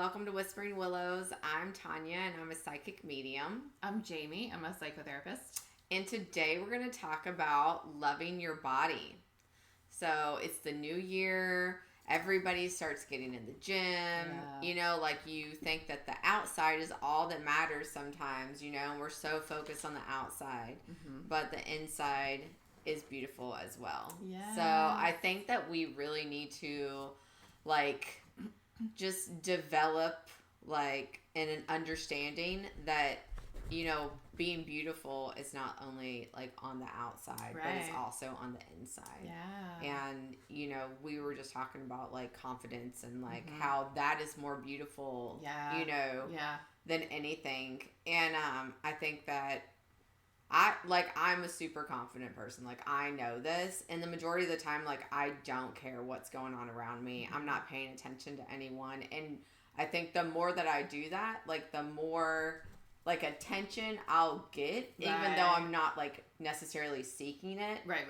welcome to Whispering Willows. I'm Tanya and I'm a psychic medium. I'm Jamie. I'm a psychotherapist. And today we're going to talk about loving your body. So it's the new year. Everybody starts getting in the gym. Yeah. You know, like you think that the outside is all that matters sometimes, you know, and we're so focused on the outside. But the inside is beautiful as well. Yeah. So I think that we really need to, like, just develop, like, an understanding that, you know, being beautiful is not only, like, on the outside, but it's also on the inside. Yeah. And, you know, we were just talking about, like, confidence and, like, how that is more beautiful, you know, than anything. And I think that I'm a super confident person. Like, I know this. And the majority of the time, like, I don't care what's going on around me. I'm not paying attention to anyone. And I think the more that I do that, like, the more, like, attention I'll get, even though I'm not, like, necessarily seeking it. Right.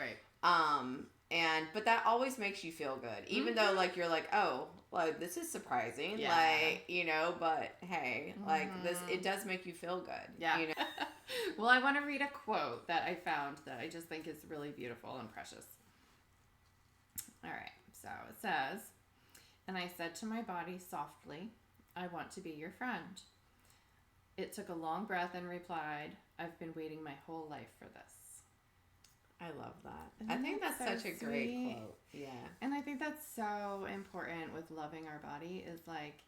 But that always makes you feel good. Even though, like, you're like, oh, like, this is surprising. Yeah. Like, you know, but hey, like, this, it does make you feel good. Yeah. You know? Well, I want to read a quote that I found that I just think is really beautiful and precious. All right. So it says, "And I said to my body softly, I want to be your friend. It took a long breath and replied, I've been waiting my whole life for this." I love that. Isn't I think that that's so such a great sweet? quote. Yeah. And I think that's so important with loving our body is, like,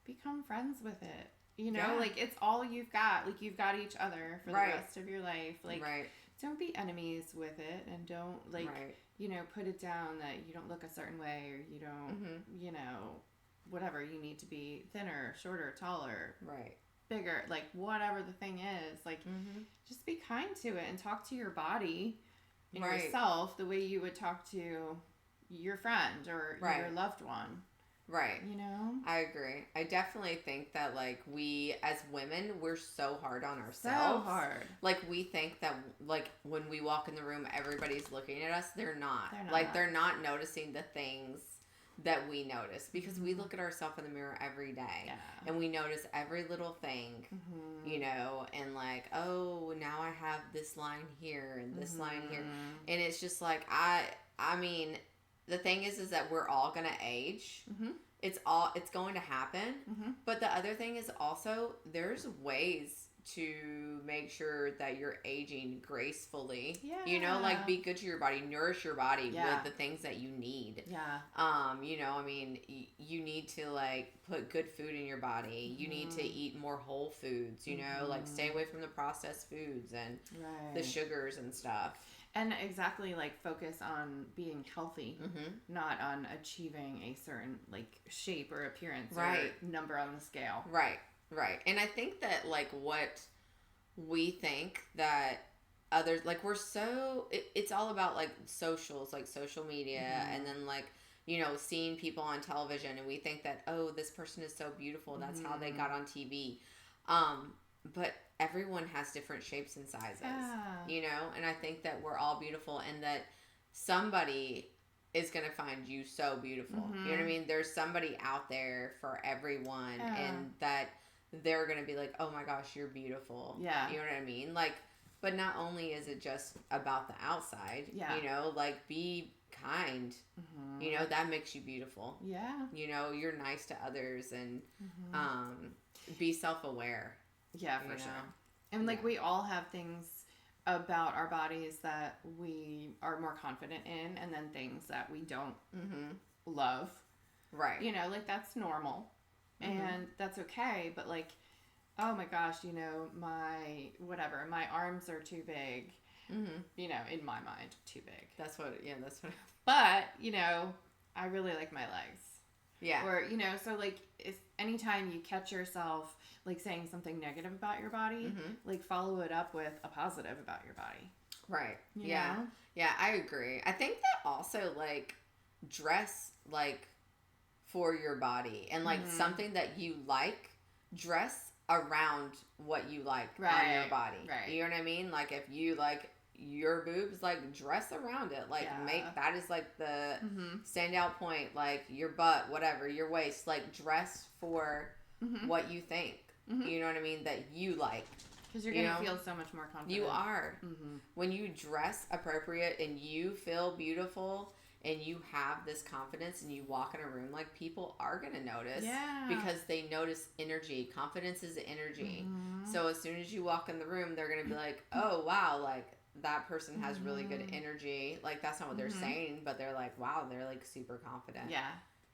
become friends with it. You know, like, it's all you've got. Like, you've got each other for the rest of your life. Like, don't be enemies with it, and don't, like, you know, put it down that you don't look a certain way, or you don't, you know, whatever. You need to be thinner, shorter, taller, bigger, like, whatever the thing is. Like, just be kind to it and talk to your body and yourself the way you would talk to your friend or your loved one. Right. You know? I agree. I definitely think that, like, we as women, we're so hard on ourselves. So hard. Like, we think that, like, when we walk in the room, everybody's looking at us. They're not. They're not. Like, they're not noticing the things that we notice, because we look at ourselves in the mirror every day. Yeah. And we notice every little thing, you know, and, like, oh, now I have this line here and this line here. And it's just like, I mean, the thing is that we're all going to age. It's going to happen. But the other thing is also, there's ways to make sure that you're aging gracefully. Yeah. You know, like, be good to your body, nourish your body with the things that you need. Yeah. You know, I mean, you need to, like, put good food in your body. You need to eat more whole foods, you know, like, stay away from the processed foods and the sugars and stuff. And exactly, like, focus on being healthy, not on achieving a certain, like, shape or appearance or number on the scale. Right. And I think that, like, what we think that others, like, we're so, it's all about, like, socials, like, social media, and then, like, you know, seeing people on television, and we think that, oh, this person is so beautiful, that's how they got on TV. But everyone has different shapes and sizes, you know, and I think that we're all beautiful, and that somebody is going to find you so beautiful. You know what I mean? There's somebody out there for everyone, and that they're going to be like, oh my gosh, you're beautiful. Yeah. You know what I mean? Like, but not only is it just about the outside, you know, like, be kind, you know, that makes you beautiful. Yeah. You know, you're nice to others, and be self-aware. Yeah, for sure. And, like, we all have things about our bodies that we are more confident in, and then things that we don't love. Right. You know, like, that's normal. And that's okay. But, like, oh my gosh, you know, my arms are too big. You know, in my mind, too big. That's what. But, you know, I really like my legs. Yeah. Or, you know, so, like, if anytime you catch yourself, like, saying something negative about your body, like, follow it up with a positive about your body. Right. You yeah. know? Yeah, I agree. I think that also, like, dress, like, for your body, and, like, something that you like, dress around what you like on your body. Right. You know what I mean? Like, if you like your boobs, like, dress around it. Like, make that is, like, the standout point. Like, your butt, whatever, your waist, like, dress for what you think. You know what I mean? That you like. Because you're going to feel so much more confident. You are. When you dress appropriate and you feel beautiful and you have this confidence and you walk in a room, like, people are going to notice. Yeah. Because they notice energy. Confidence is energy. So as soon as you walk in the room, they're going to be like, oh, wow, like, that person has really good energy. Like, that's not what they're saying, but they're like, wow, they're, like, super confident. Yeah.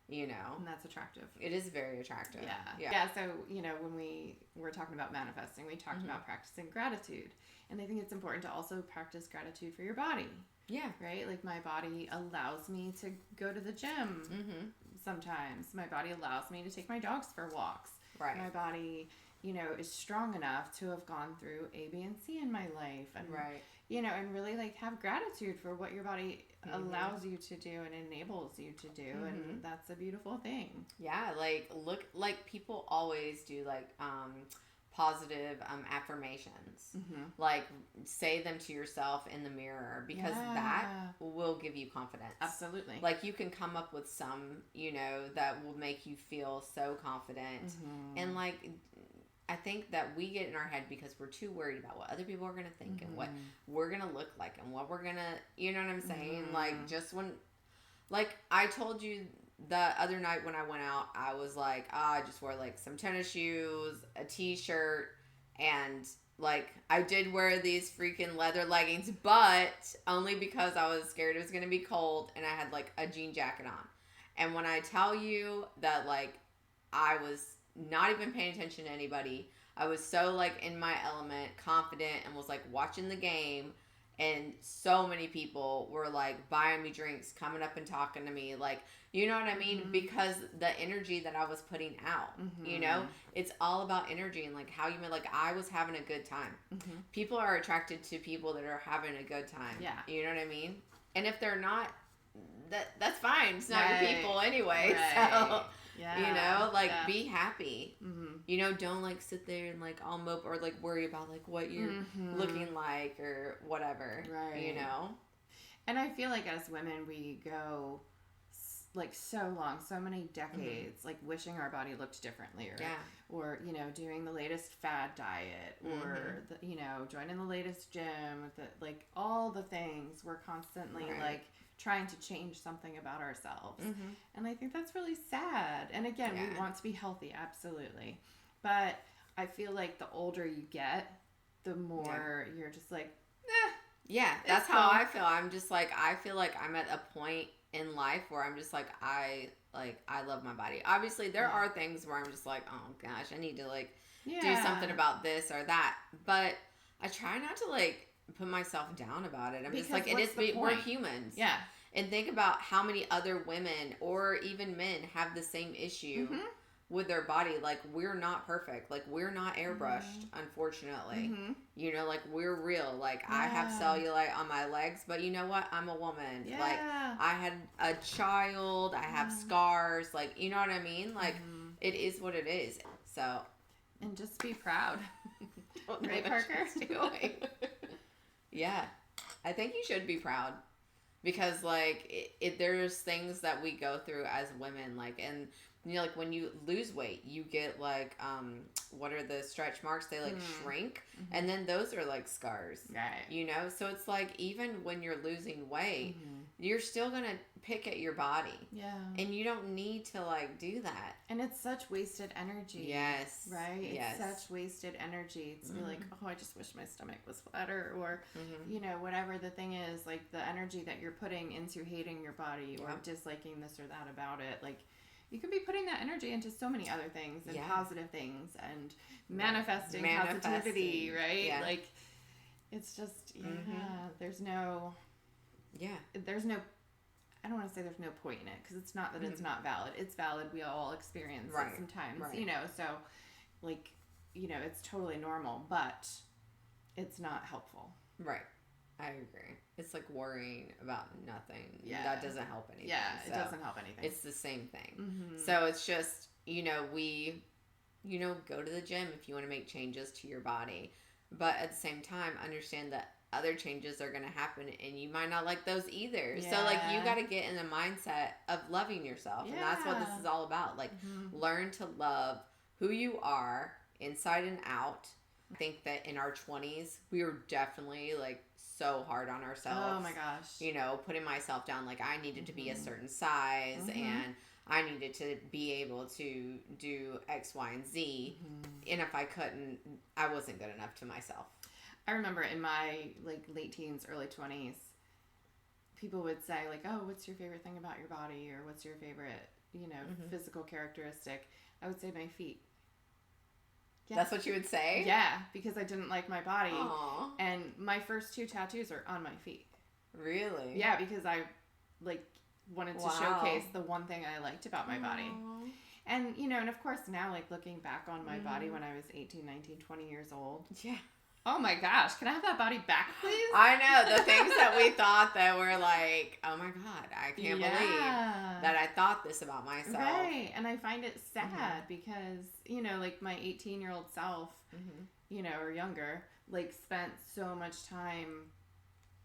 You know? And that's attractive. It is very attractive. Yeah. So, you know, when we were talking about manifesting, we talked about practicing gratitude. And I think it's important to also practice gratitude for your body. Yeah. Right? Like, my body allows me to go to the gym sometimes. My body allows me to take my dogs for walks. Right. My body, you know, is strong enough to have gone through A, B, and C in my life. And, you know, and really, like, have gratitude for what your body allows you to do and enables you to do. And that's a beautiful thing. Yeah. Like, look, like, people always do, like, positive affirmations. Like, say them to yourself in the mirror, because that will give you confidence. Absolutely. Like, you can come up with some, you know, that will make you feel so confident. And, like, I think that we get in our head because we're too worried about what other people are going to think and what we're going to look like and what we're going to, you know what I'm saying? Like, just when, like, I told you the other night when I went out, I was like, I just wore, like, some tennis shoes, a t-shirt, and, like, I did wear these freaking leather leggings, but only because I was scared it was going to be cold, and I had, like, a jean jacket on. And when I tell you that, like, I was not even paying attention to anybody, I was so, like, in my element, confident, and was, like, watching the game. And so many people were, like, buying me drinks, coming up and talking to me. Like, you know what I mean? Because the energy that I was putting out, you know? It's all about energy and, like, how you made, like, I was having a good time. People are attracted to people that are having a good time. Yeah. You know what I mean? And if they're not, that's fine. It's not your people anyway. So, you know, like, be happy. You know, don't, like, sit there and, like, all mope or, like, worry about, like, what you're looking like or whatever. Right. You know? And I feel like as women, we go, like, so long, so many decades, like, wishing our body looked differently, or you know, doing the latest fad diet, or the, you know, joining the latest gym, like, all the things we're constantly like trying to change something about ourselves. And I think that's really sad. And again, we want to be healthy, absolutely, but I feel like the older you get, the more you're just like, that's how I feel. I'm just like, I feel like I'm at a point in life where I'm just like, I love my body. Obviously there are things where I'm just like, oh gosh, I need to, like, do something about this or that, but I try not to, like, put myself down about it. I'm just like, we're humans. And think about how many other women or even men have the same issue with their body. Like, we're not perfect. Like, we're not airbrushed, unfortunately. You know, like, we're real. Like, I have cellulite on my legs, but you know what? I'm a woman. Like, I had a child. I have scars. Like, you know what I mean? Like, it is what it is. So. And just be proud. Right, Parker? Yeah. I think you should be proud. Because, like, there's things that we go through as women, like, and, you know, like, when you lose weight, you get, like, what are the stretch marks? They, like, shrink, and then those are, like, scars. Right. You know? So it's, like, even when you're losing weight, you're still gonna pick at your body. Yeah. And you don't need to, like, do that. And it's such wasted energy. Yes. Right? It's such wasted energy. It's be like, oh, I just wish my stomach was flatter, or, you know, whatever the thing is, like, the energy that you're putting into hating your body or disliking this or that about it, like, you could be putting that energy into so many other things and positive things and manifesting positivity, right? Yeah. Like, it's just, there's no, I don't want to say there's no point in it, because it's not that it's not valid. It's valid. We all experience it sometimes, you know, so, like, you know, it's totally normal, but it's not helpful. Right. I agree. It's like worrying about nothing. Yeah. That doesn't help anything. Yeah, it doesn't help anything. It's the same thing. So it's just, you know, go to the gym if you want to make changes to your body. But at the same time, understand that other changes are going to happen and you might not like those either. Yeah. So, like, you got to get in the mindset of loving yourself. Yeah. And that's what this is all about. Like, learn to love who you are inside and out. I think that in our 20s, we were definitely like so hard on ourselves. Oh my gosh. You know, putting myself down, like I needed to be a certain size and I needed to be able to do X, Y, and Z. And if I couldn't, I wasn't good enough to myself. I remember in my like late teens, early 20s, people would say like, oh, what's your favorite thing about your body? Or what's your favorite, you know, physical characteristic? I would say my feet. Yeah. That's what you would say? Yeah, because I didn't like my body. Aww. And my first 2 tattoos are on my feet. Really? Yeah, because I like wanted to showcase the one thing I liked about my body. And, you know, and of course now, like looking back on my body when I was 18, 19, 20 years old. Yeah. Oh my gosh, can I have that body back, please? I know, the things that we thought that were like, oh my God, I can't believe that I thought this about myself. Right, and I find it sad because, you know, like my 18-year-old self, you know, or younger, like spent so much time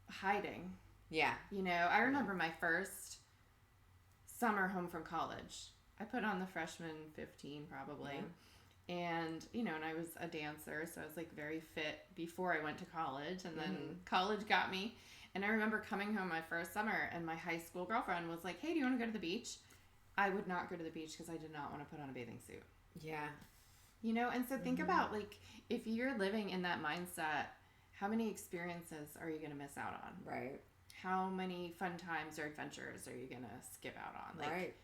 hiding. Yeah. You know, I remember my first summer home from college. I put on the freshman 15 probably. Yeah. And, you know, and I was a dancer, so I was, like, very fit before I went to college. And then college got me. And I remember coming home my first summer, and my high school girlfriend was like, hey, do you want to go to the beach? I would not go to the beach because I did not want to put on a bathing suit. Yeah. You know, and so think about, like, if you're living in that mindset, how many experiences are you going to miss out on? Right. How many fun times or adventures are you going to skip out on? Like, right.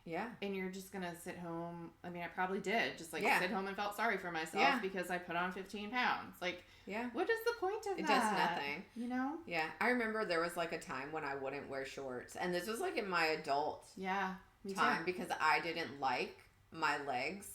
Yeah. And you're just going to sit home. I mean, I probably did. Just, like, sit home and felt sorry for myself because I put on 15 pounds. Like, what is the point of that? It does nothing. You know? Yeah. I remember there was, like, a time when I wouldn't wear shorts. And this was, like, in my adult time because I didn't like my legs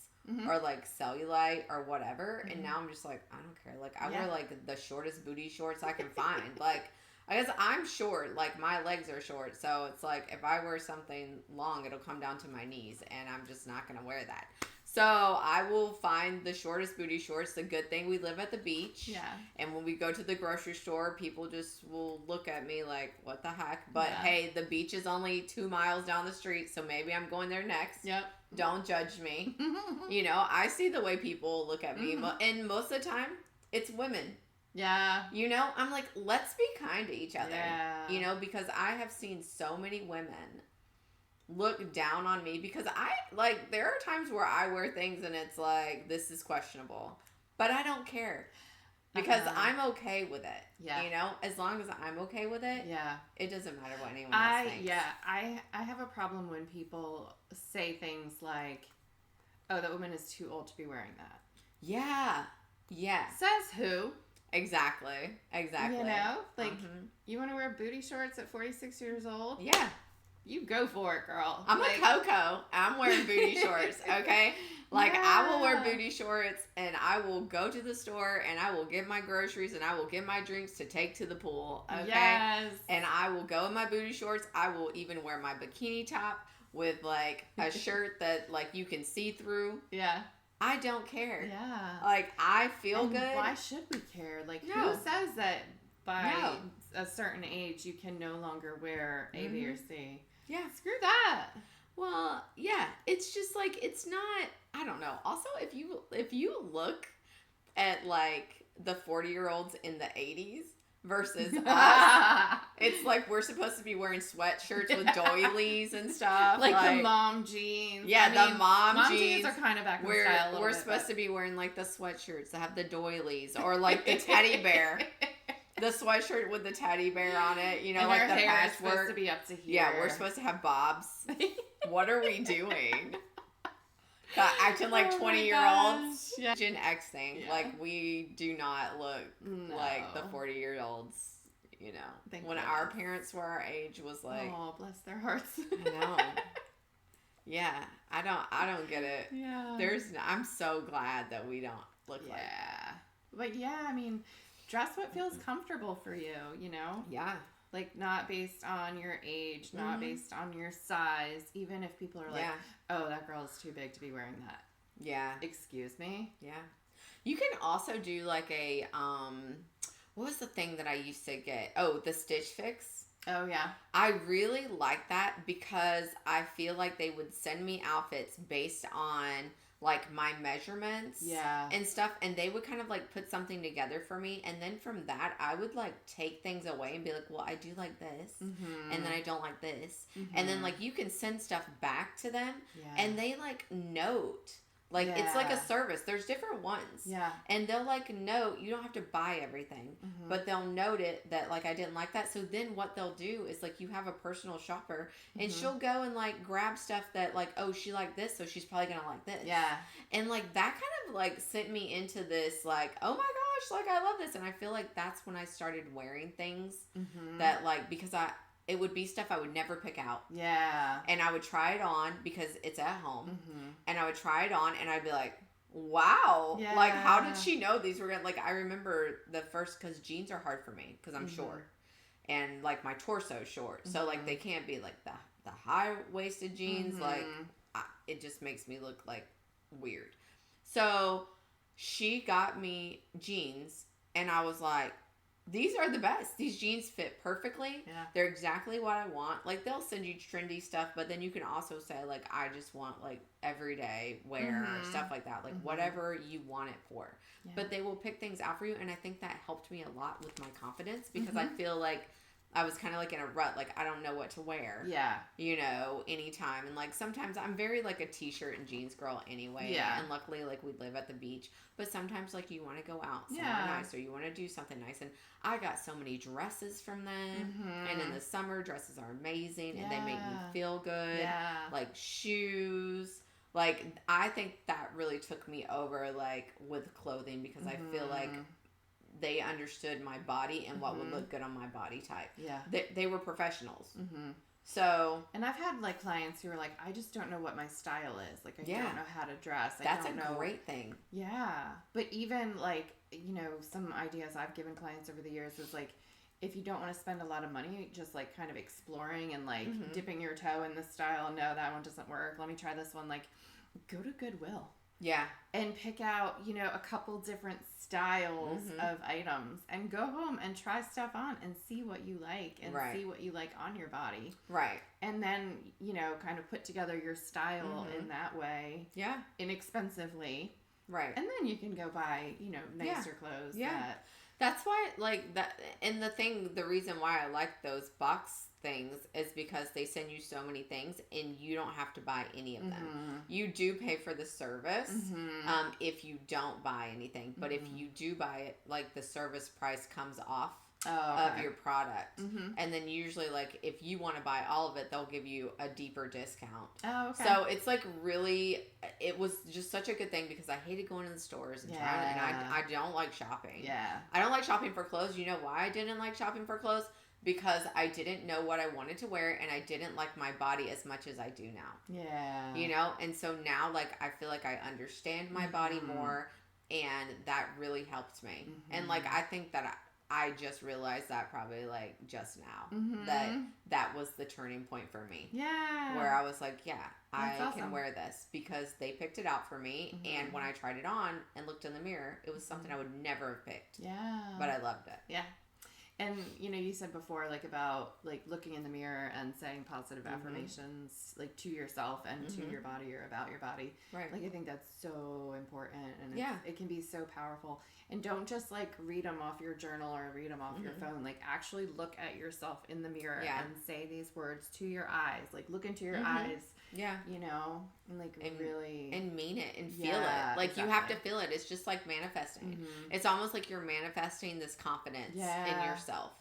or, like, cellulite or whatever. And now I'm just like, I don't care. Like, I wear, like, the shortest booty shorts I can find. Like, I guess I'm short, like my legs are short, so it's like if I wear something long, it'll come down to my knees, and I'm just not going to wear that. So I will find the shortest booty shorts. The good thing we live at the beach. Yeah. And when we go to the grocery store, people just will look at me like, what the heck? But hey, the beach is only 2 miles down the street, so maybe I'm going there next. Yep. Don't judge me. You know, I see the way people look at me, and most of the time, it's women. Yeah. You know, I'm like, let's be kind to each other. Yeah. You know, because I have seen so many women look down on me because there are times where I wear things and it's like, this is questionable. But I don't care. Because I'm okay with it. Yeah. You know, as long as I'm okay with it. Yeah. It doesn't matter what anyone else thinks. Yeah. I have a problem when people say things like, oh, that woman is too old to be wearing that. Yeah. Yeah. Says who? Exactly. You know, like, you want to wear booty shorts at 46 years old? Yeah. You go for it, girl. I'm like Coco. I'm wearing booty shorts, okay? Like, I will wear booty shorts, and I will go to the store, and I will get my groceries, and I will get my drinks to take to the pool, okay? Yes. And I will go in my booty shorts. I will even wear my bikini top with, like, a shirt that, like, you can see through. Yeah. I don't care. Yeah. Like, I feel good. Why should we care? Like, who says that by a certain age you can no longer wear A, B, or C? Yeah. Screw that. Well, yeah. It's just, like, it's not, I don't know. Also, if you look at, like, the 40-year-olds in the 80s versus us, it's like we're supposed to be wearing sweatshirts with doilies and stuff. Like the mom jeans. Yeah, the mom jeans are kind of back in style a little We're supposed to be wearing like the sweatshirts that have the doilies or like the teddy bear. The sweatshirt with the teddy bear on it, you know, and like the hair patchwork. Is supposed to be up to here. Yeah, we're supposed to have bobs. What are we doing? Acting like 20-year-olds. Yeah. Gen X thing. Yeah. Like, we do not look like the 40-year-olds, you know. When our parents were our age was like... Oh, bless their hearts. I know. Yeah. I don't get it. Yeah. I'm so glad that we don't look like... Yeah. But yeah, I mean, dress what feels comfortable for you, you know? Yeah. Like, not based on your age, not based on your size, even if people are like, oh, that girl is too big to be wearing that. Yeah. Excuse me? Yeah. You can also do, like, a, what was the thing that I used to get? Oh, the Stitch Fix. Oh, yeah. I really like that because I feel like they would send me outfits based on, like my measurements and stuff, and they would kind of like put something together for me, and then from that I would like take things away and be like, well, I do like this, and then I don't like this, and then like you can send stuff back to them, and they like note. Like, it's like a service. There's different ones. Yeah. And they'll, like, note. You don't have to buy everything. But they'll note it that, like, I didn't like that. So then what they'll do is, like, you have a personal shopper. And she'll go and, like, grab stuff that, like, oh, she liked this. So she's probably going to like this. Yeah. And, like, that kind of, like, sent me into this, like, oh, my gosh, like, I love this. And I feel like that's when I started wearing things that, like, because it would be stuff I would never pick out. Yeah. And I would try it on because it's at home. And I would try it on and I'd be like, wow. Yeah. Like, how did she know these were going to, like, I remember the first, because jeans are hard for me because I'm short. And, like, my torso's short. So, like, they can't be, like, the high-waisted jeans. Like, it just makes me look, like, weird. So, she got me jeans and I was like, these are the best. These jeans fit perfectly. Yeah. They're exactly what I want. Like, they'll send you trendy stuff, but then you can also say, like, I just want, like, everyday wear, stuff like that. Like, whatever you want it for. Yeah. But they will pick things out for you, and I think that helped me a lot with my confidence because I feel like I was kind of, like, in a rut. Like, I don't know what to wear. Yeah. You know, anytime. And, like, sometimes I'm very, like, a t-shirt and jeans girl anyway. Yeah. And luckily, like, we live at the beach. But sometimes, like, you want to go out somewhere nice or you want to do something nice. And I got so many dresses from them. And in the summer, dresses are amazing. And they make me feel good. Yeah. Like, shoes. Like, I think that really took me over, like, with clothing because I feel like they understood my body and what would look good on my body type. Yeah. They were professionals. So. And I've had, like, clients who are like, I just don't know what my style is. Like, I don't know how to dress. That's a great thing. Yeah. But even, like, you know, some ideas I've given clients over the years is, like, if you don't want to spend a lot of money, just, like, kind of exploring and, like, dipping your toe in this style. No, that one doesn't work. Let me try this one. Like, go to Goodwill. Yeah. And pick out, you know, a couple different styles of items and go home and try stuff on and see what you like and see what you like on your body. Right. And then, you know, kind of put together your style in that way. Yeah. Inexpensively. Right. And then you can go buy, you know, nicer clothes. Yeah. That's why, like, that, and the reason why I like those box things is because they send you so many things and you don't have to buy any of them. You do pay for the service if you don't buy anything. But if you do buy it, like, the service price comes off of your product. And then usually, like, if you want to buy all of it, they'll give you a deeper discount. Oh, okay. So it's, like, really, it was just such a good thing because I hated going to the stores and trying, and I don't like shopping. Yeah. I don't like shopping for clothes. You know why I didn't like shopping for clothes? Because I didn't know what I wanted to wear and I didn't like my body as much as I do now. Yeah. You know? And so now, like, I feel like I understand my body more and that really helped me. And, like, I think that I just realized that probably, like, just now. That was the turning point for me. Yeah. Where I was like, yeah, That's I awesome. can wear this because they picked it out for me. And when I tried it on and looked in the mirror, it was something I would never have picked. Yeah. But I loved it. Yeah. And, you know, you said before, like, about, like, looking in the mirror and saying positive affirmations, like, to yourself and to your body or about your body. Right. Like, I think that's so important. And it can be so powerful. And don't just, like, read them off your journal or read them off your phone. Like, actually look at yourself in the mirror and say these words to your eyes. Like, look into your eyes. Yeah. You know, and, like, really. And mean it and feel it. Like, you have to feel it. It's just like manifesting. It's almost like you're manifesting this confidence in yourself.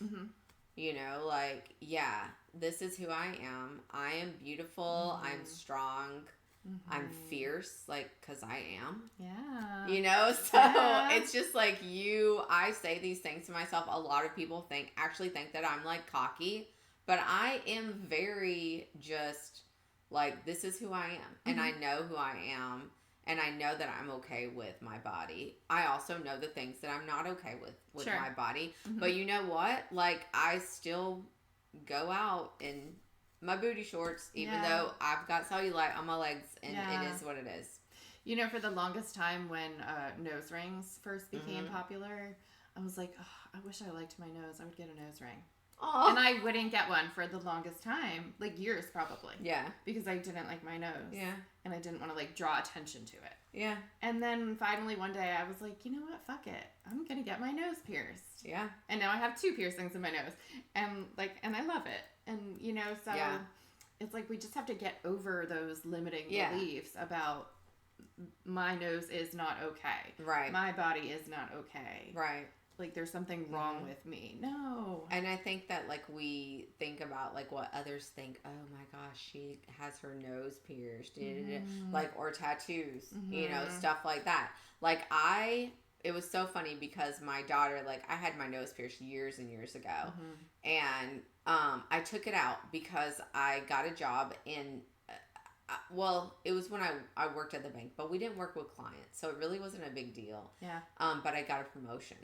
You know, like, this is who I am. I am beautiful. I'm strong. I'm fierce, like, because I am. Yeah. You know, so it's just like I say these things to myself. A lot of people actually think that I'm, like, cocky, but I am very just, like, this is who I am. And I know who I am. And I know that I'm okay with my body. I also know the things that I'm not okay with my body. But you know what? Like, I still go out in my booty shorts, even though I've got cellulite on my legs, and it is what it is. You know, for the longest time when nose rings first became popular, I was like, oh, I wish I liked my nose. I would get a nose ring. Aww. And I wouldn't get one for the longest time, like years probably. Yeah. Because I didn't like my nose. Yeah. And I didn't want to like draw attention to it. Yeah. And then finally one day I was like, you know what? Fuck it. I'm going to get my nose pierced. Yeah. And now I have 2 piercings in my nose. And and I love it. And you know, so it's like we just have to get over those limiting beliefs about my nose is not okay. Right. My body is not okay. Right. Like there's something wrong with me. No. And I think that like we think about like what others think. Oh my gosh, she has her nose pierced, like, or tattoos, you know, stuff like that. Like it was so funny because my daughter, like I had my nose pierced years and years ago, and I took it out because I got a job in. Well, it was when I worked at the bank, but we didn't work with clients, so it really wasn't a big deal. Yeah. But I got a promotion,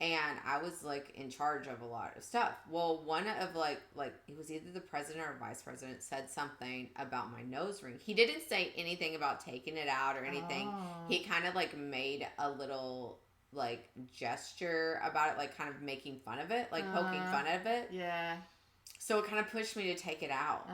and I was like in charge of a lot of stuff. Well, one of like it was either the president or vice president said something about my nose ring. He didn't say anything about taking it out or anything. Oh. He kind of like made a little like gesture about it, like kind of making fun of it, like poking fun of it. Yeah. So it kind of pushed me to take it out.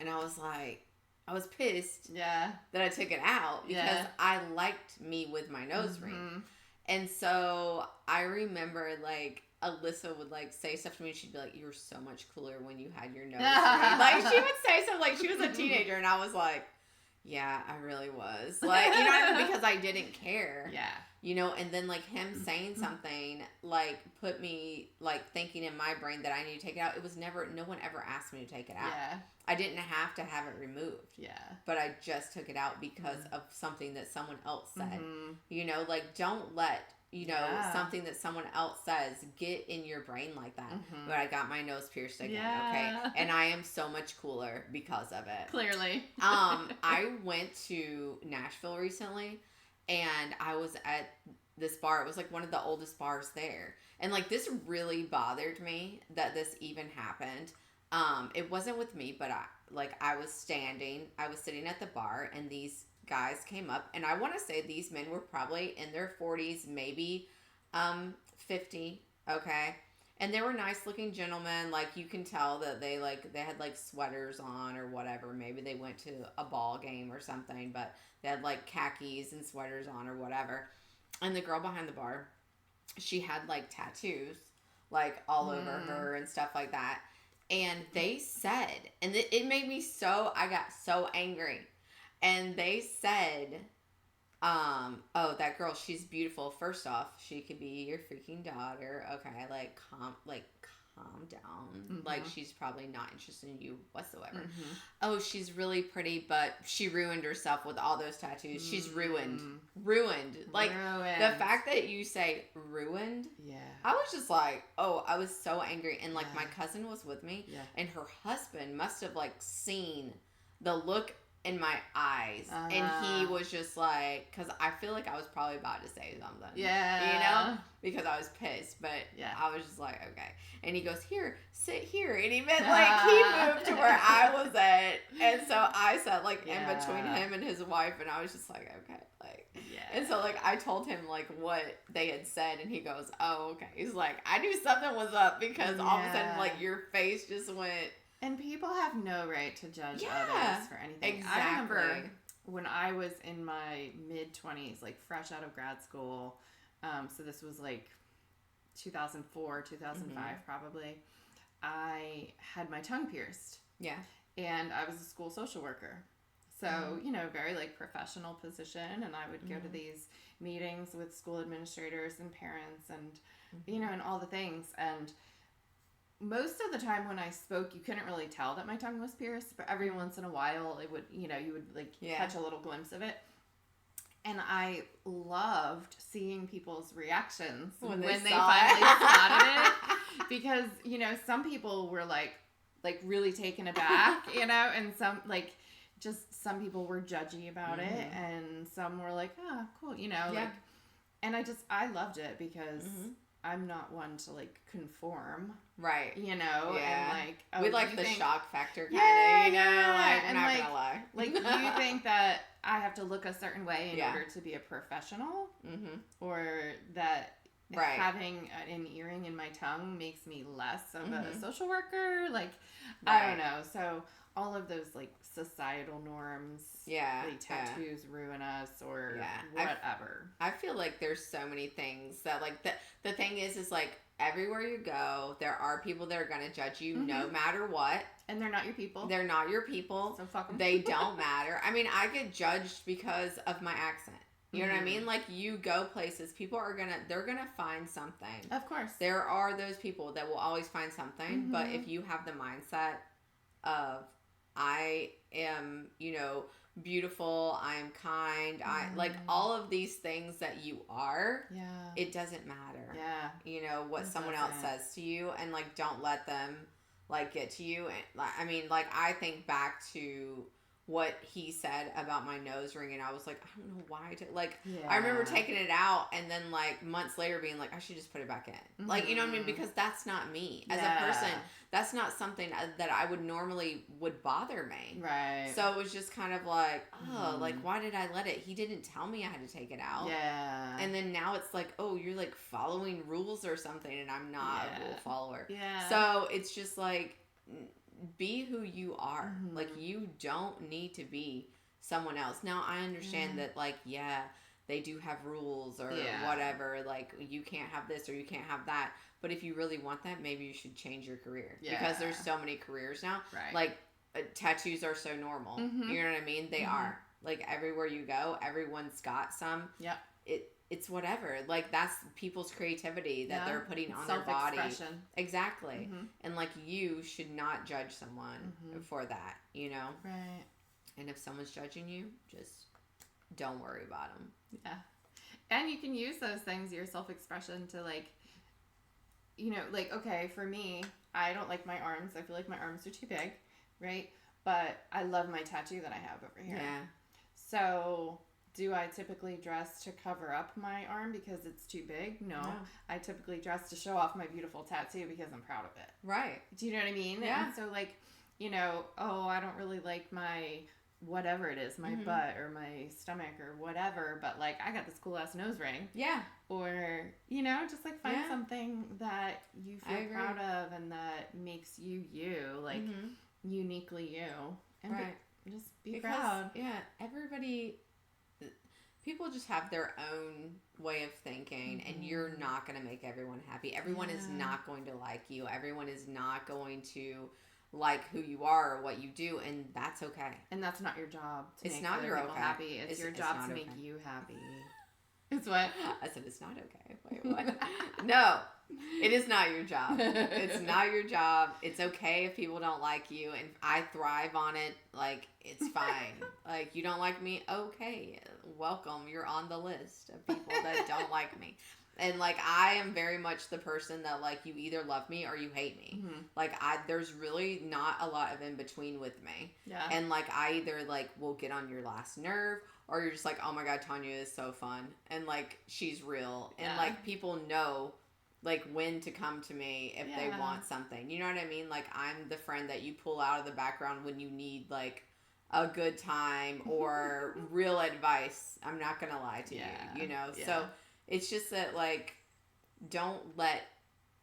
And I was like. I was pissed that I took it out because I liked me with my nose ring. And so I remember like Alyssa would like say stuff to me and she'd be like, you were so much cooler when you had your nose ring. Like she would say something like she was a teenager and I was like, yeah, I really was. Like, you know what I mean? Because I didn't care. Yeah. You know, and then like him saying something like put me like thinking in my brain that I need to take it out. It was no one ever asked me to take it out. Yeah. I didn't have to have it removed. Yeah. But I just took it out because of something that someone else said. You know, like don't let, you know, something that someone else says get in your brain like that. But I got my nose pierced again, okay? And I am so much cooler because of it. Clearly. I went to Nashville recently and I was at this bar. It was like one of the oldest bars there. And like this really bothered me that this even happened. It wasn't with me, but I was sitting at the bar and these guys came up and I want to say these men were probably in their 40s, maybe 50, okay? And they were nice looking gentlemen. Like you can tell that they had like sweaters on or whatever. Maybe they went to a ball game or something, but they had like khakis and sweaters on or whatever. And the girl behind the bar, she had like tattoos like all over her and stuff like that. And they said, and it made me I got so angry. And they said, oh, that girl, she's beautiful. First off, she could be your freaking daughter. Okay, calm down. Like, she's probably not interested in you whatsoever. Oh, she's really pretty, but she ruined herself with all those tattoos. She's ruined. Like, the fact that you say ruined, I was just like, oh, I was so angry. And, like, my cousin was with me, and her husband must have, like, seen the look in my eyes, and he was just like, because I feel like I was probably about to say something, you know, because I was pissed, but I was just like, okay, and he goes, here, sit here, and he meant like he moved to where I was at, and so I sat like in between him and his wife, and I was just like, okay, like, and so like I told him like what they had said, and he goes, oh, okay, he's like, I knew something was up because all of a sudden like your face just went. And people have no right to judge others for anything. Exactly. I remember when I was in my mid-20s, like fresh out of grad school, so this was like 2004, 2005 probably, I had my tongue pierced. Yeah. And I was a school social worker. So, you know, very like professional position, and I would go to these meetings with school administrators and parents and, you know, and all the things, and most of the time when I spoke, you couldn't really tell that my tongue was pierced, but every once in a while it would, you know, you would like catch a little glimpse of it. And I loved seeing people's reactions when they finally spotted it, because, you know, some people were like really taken aback, you know, and some some people were judgy about it, and some were like, oh, cool, you know, like, and I loved it because I'm not one to like conform. Right. You know? Yeah. And like, we like the shock factor kind of, you know? Like, I'm not gonna lie. Like, you think that I have to look a certain way in order to be a professional? Or that Right. having an earring in my tongue makes me less of a social worker. Like, I don't know. So all of those like societal norms, like tattoos ruin us or whatever. I feel like there's so many things that like the thing is like everywhere you go, there are people that are gonna judge you no matter what. And they're not your people. They're not your people. So fuck them. They don't matter. I mean, I get judged because of my accent. You know what I mean? Like, you go places, people are they're gonna find something. Of course. There are those people that will always find something, but if you have the mindset of, I am, you know, beautiful, I'm kind, I like all of these things that you are, it doesn't matter. Yeah. You know, what someone else says to you, and like, don't let them like get to you. And I mean, like, I think back to what he said about my nose ring, and I was like, I don't know why I remember taking it out and then like months later being like, I should just put it back in. Like, you know what I mean? Because that's not me as a person. That's not something that I would normally would bother me. Right. So it was just kind of like, oh, like, why did I let it? He didn't tell me I had to take it out. Yeah. And then now it's like, oh, you're like following rules or something, and I'm not a rule follower. Yeah. So it's just like, be who you are. Like, you don't need to be someone else. Now, I understand that, like, they do have rules or whatever. Like, you can't have this or you can't have that. But if you really want that, maybe you should change your career. Because there's so many careers now. Right. Like, tattoos are so normal. You know what I mean? They are. Like, everywhere you go, everyone's got some. Yep. It's whatever. Like, that's people's creativity that they're putting on their body. Exactly. And like, you should not judge someone for that, you know? Right. And if someone's judging you, just don't worry about them. Yeah. And you can use those things, your self-expression, to like, you know, like, okay, for me, I don't like my arms. I feel like my arms are too big, right? But I love my tattoo that I have over here. Yeah. So, do I typically dress to cover up my arm because it's too big? No. I typically dress to show off my beautiful tattoo because I'm proud of it. Right. Do you know what I mean? Yeah. And so, like, you know, oh, I don't really like my whatever it is, my butt or my stomach or whatever, but like, I got this cool ass nose ring. Yeah. Or, you know, just like find something that you feel proud of and that makes you you, like uniquely you. And just be proud. Yeah. People just have their own way of thinking, and you're not going to make everyone happy. Everyone is not going to like you. Everyone is not going to like who you are or what you do, and that's okay. And that's not your job to it's make not other your people okay. happy. It's your job to make you happy. It's what? I said it's not okay. Wait, what? No, it is not your job. It's not your job. It's okay if people don't like you, and I thrive on it. Like, it's fine. Like, you don't like me? Okay, welcome. You're on the list of people that don't like me. And, like, I am very much the person that, like, you either love me or you hate me. Like, there's really not a lot of in between with me. Yeah. And, like, I either, like, will get on your last nerve, or you're just like, oh my God, Tanya is so fun. And, like, she's real. And, like, people know, like, when to come to me if they want something. You know what I mean? Like, I'm the friend that you pull out of the background when you need, like, a good time or real advice. I'm not going to lie to you, you know? Yeah. So, it's just that, like, don't let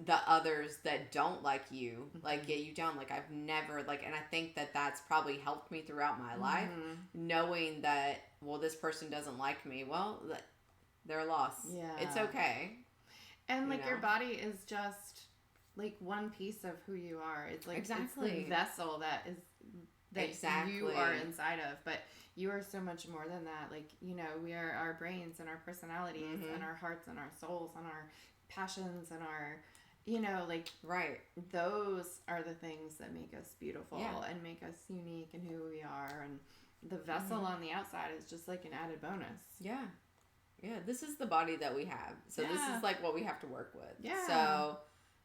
the others that don't like you, like, get you down. Like, I've never, like, and I think that that's probably helped me throughout my life, knowing that, well, this person doesn't like me. Well, they're lost. Yeah. It's okay. And, like, your body is just, like, one piece of who you are. It's, like, it's the vessel that you are inside of. But you are so much more than that. Like, you know, we are our brains and our personalities and our hearts and our souls and our passions and our, you know, like, those are the things that make us beautiful and make us unique in who we are. And the vessel on the outside is just like an added bonus. Yeah. Yeah. This is the body that we have. So this is like what we have to work with. Yeah. So,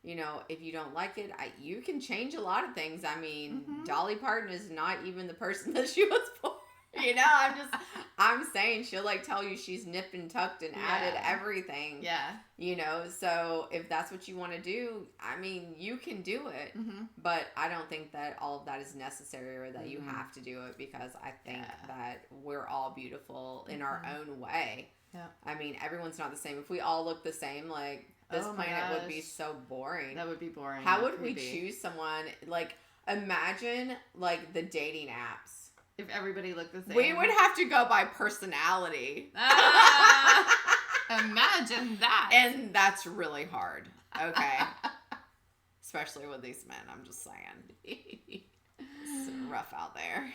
you know, if you don't like it, you can change a lot of things. I mean, Dolly Parton is not even the person that she was for. You know, I'm saying she'll, like, tell you she's nipped and tucked and added everything. Yeah. You know, so if that's what you want to do, I mean, you can do it. But I don't think that all of that is necessary or that you have to do it, because I think that we're all beautiful in our own way. Yeah. I mean, everyone's not the same. If we all look the same, like, this planet would be so boring. That would be boring. How would we choose someone? Like, imagine, like, the dating apps. If everybody looked the same. We would have to go by personality. Imagine that. And that's really hard. Okay. Especially with these men, I'm just saying. It's rough out there.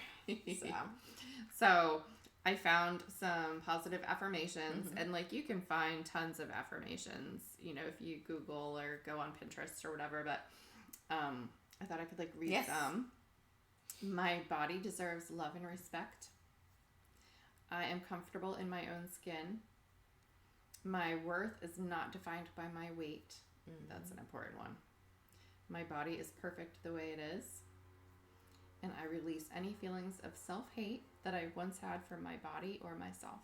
So I found some positive affirmations, and like you can find tons of affirmations, you know, if you Google or go on Pinterest or whatever, but I thought I could like read some. My body deserves love and respect. I am comfortable in my own skin. My worth is not defined by my weight. That's an important one. My body is perfect the way it is. And I release any feelings of self-hate that I once had for my body or myself.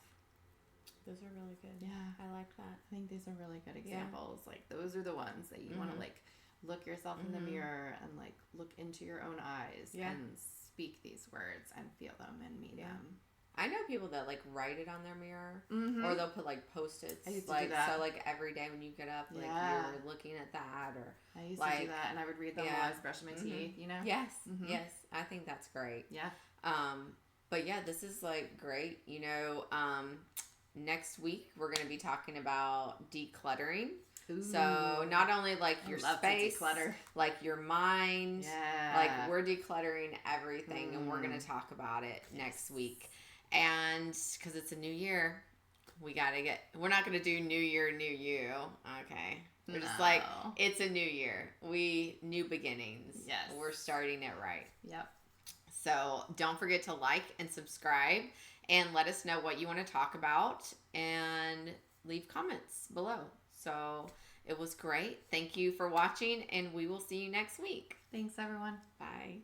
Those are really good. Yeah. I like that. I think these are really good examples. Like, those are the ones that you want to, like, look yourself in the mirror and, like, look into your own eyes and speak these words and feel them and mean them. I know people that, like, write it on their mirror, or they'll put, like, Post-its. I used to like, do that. So, like, every day when you get up, like, you're looking at that, or... I used to do that, and I would read them while I was brushing my teeth, you know? Yes, yes. I think that's great. Yeah. But, yeah, this is, like, great. You know, next week, we're going to be talking about decluttering. Ooh. So, not only, like, your space, like, your mind. Yeah. Like, we're decluttering everything, and we're going to talk about it next week. And because it's a new year, we're not going to do New Year, New You. Okay. We're just like, it's a new year. New beginnings. Yes. We're starting it right. Yep. So don't forget to like and subscribe and let us know what you want to talk about and leave comments below. So it was great. Thank you for watching, and we will see you next week. Thanks, everyone. Bye.